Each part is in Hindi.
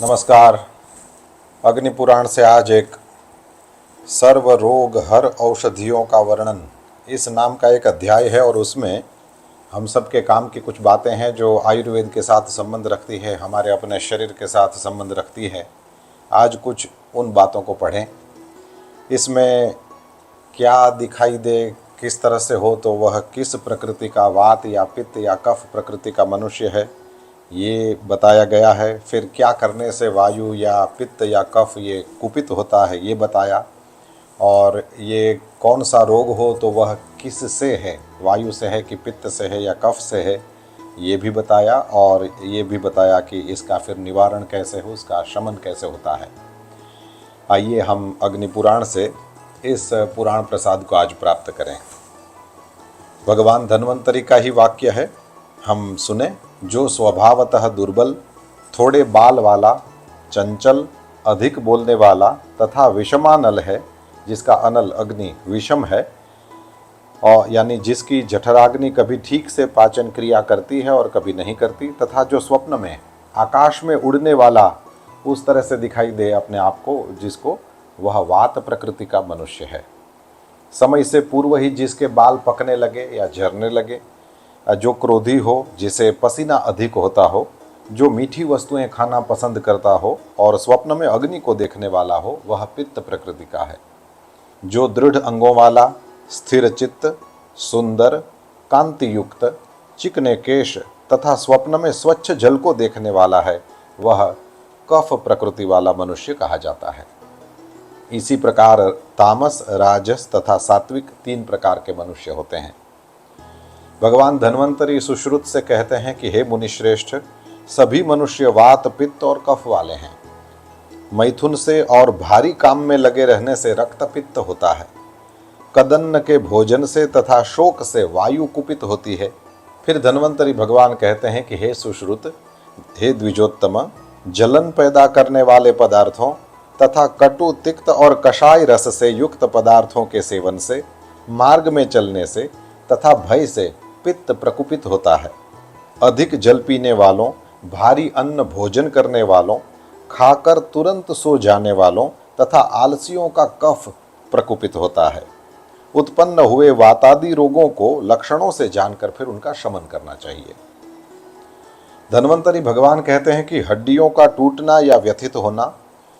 नमस्कार। अग्नि पुराण से आज एक सर्व रोग हर औषधियों का वर्णन इस नाम का एक अध्याय है और उसमें हम सब के काम की कुछ बातें हैं जो आयुर्वेद के साथ संबंध रखती है, हमारे अपने शरीर के साथ संबंध रखती है। आज कुछ उन बातों को पढ़ें। इसमें क्या दिखाई दे, किस तरह से हो, तो वह किस प्रकृति का वात या पित्त या कफ प्रकृति का मनुष्य है ये बताया गया है। फिर क्या करने से वायु या पित्त या कफ ये कुपित होता है ये बताया, और ये कौन सा रोग हो तो वह किस से है, वायु से है कि पित्त से है या कफ से है ये भी बताया, और ये भी बताया कि इसका फिर निवारण कैसे हो, उसका शमन कैसे होता है। आइए हम अग्नि पुराण से इस पुराण प्रसाद को आज प्राप्त करें। भगवान धन्वंतरि का ही वाक्य है, हम सुने। जो स्वभावतः दुर्बल, थोड़े बाल वाला, चंचल, अधिक बोलने वाला तथा विषमानल है, जिसका अनल अग्नि विषम है, और यानी जिसकी जठराग्नि कभी ठीक से पाचन क्रिया करती है और कभी नहीं करती, तथा जो स्वप्न में आकाश में उड़ने वाला उस तरह से दिखाई दे अपने आप को जिसको, वह वात प्रकृति का मनुष्य है। समय से पूर्व ही जिसके बाल पकने लगे या झरने लगे, जो क्रोधी हो, जिसे पसीना अधिक होता हो, जो मीठी वस्तुएं खाना पसंद करता हो और स्वप्न में अग्नि को देखने वाला हो, वह पित्त प्रकृति का है। जो दृढ़ अंगों वाला, स्थिर चित्त, सुंदर, कांति युक्त, चिकने केश तथा स्वप्न में स्वच्छ जल को देखने वाला है, वह कफ प्रकृति वाला मनुष्य कहा जाता है। इसी प्रकार तामस, राजस तथा सात्विक 3 प्रकार के मनुष्य होते हैं। भगवान धन्वंतरि सुश्रुत से कहते हैं कि हे मुनिश्रेष्ठ, सभी मनुष्य वात, पित्त और कफ वाले हैं। मैथुन से और भारी काम में लगे रहने से रक्त पित्त होता है। कदन्न के भोजन से तथा शोक से वायु कुपित होती है। फिर धन्वंतरि भगवान कहते हैं कि हे सुश्रुत, हे द्विजोत्तम, जलन पैदा करने वाले पदार्थों तथा कटु, तिक्त और कषाय रस से युक्त पदार्थों के सेवन से, मार्ग में चलने से तथा भय से पित्त प्रकुपित होता है। अधिक जल पीने वालों, भारी अन्न भोजन करने वालों, खाकर तुरंत सो जाने वालों तथा आलसियों का कफ प्रकुपित होता है। उत्पन्न हुए वातादि रोगों को लक्षणों से जानकर फिर उनका शमन करना चाहिए। धन्वंतरि भगवान कहते हैं कि हड्डियों का टूटना या व्यथित होना,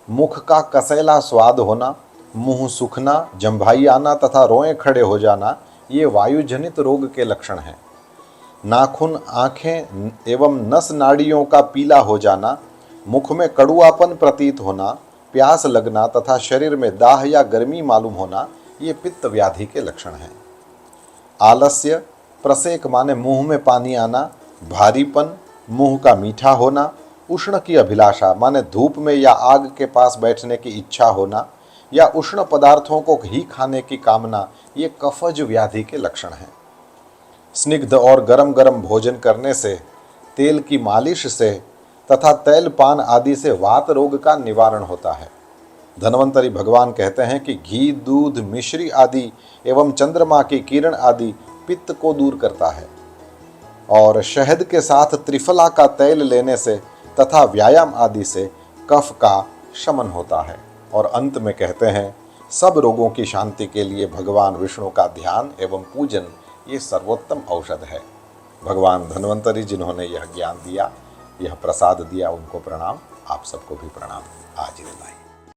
मुख का कसैला स्वाद होना, मुंह सूखना, जंभाई आना तथा रोएं खड़े हो जाना, ये वायुजनित रोग के लक्षण हैं। नाखून, आंखें एवं नस नाड़ियों का पीला हो जाना, मुख में कड़ुआपन प्रतीत होना, प्यास लगना तथा शरीर में दाह या गर्मी मालूम होना, ये पित्त व्याधि के लक्षण हैं। आलस्य, प्रसेक माने मुंह में पानी आना, भारीपन, मुंह का मीठा होना, उष्ण की अभिलाषा माने धूप में या आग के पास बैठने की इच्छा होना या उष्ण पदार्थों को ही खाने की कामना, ये कफज व्याधि के लक्षण हैं। स्निग्ध और गरम गरम भोजन करने से, तेल की मालिश से तथा तैल पान आदि से वात रोग का निवारण होता है। धन्वंतरि भगवान कहते हैं कि घी, दूध, मिश्री आदि एवं चंद्रमा की किरण आदि पित्त को दूर करता है, और शहद के साथ त्रिफला का तेल लेने से तथा व्यायाम आदि से कफ का शमन होता है। और अंत में कहते हैं, सब रोगों की शांति के लिए भगवान विष्णु का ध्यान एवं पूजन ये सर्वोत्तम औषध है। भगवान धन्वंतरि जिन्होंने यह ज्ञान दिया, यह प्रसाद दिया, उनको प्रणाम। आप सबको भी प्रणाम। आज इतना ही।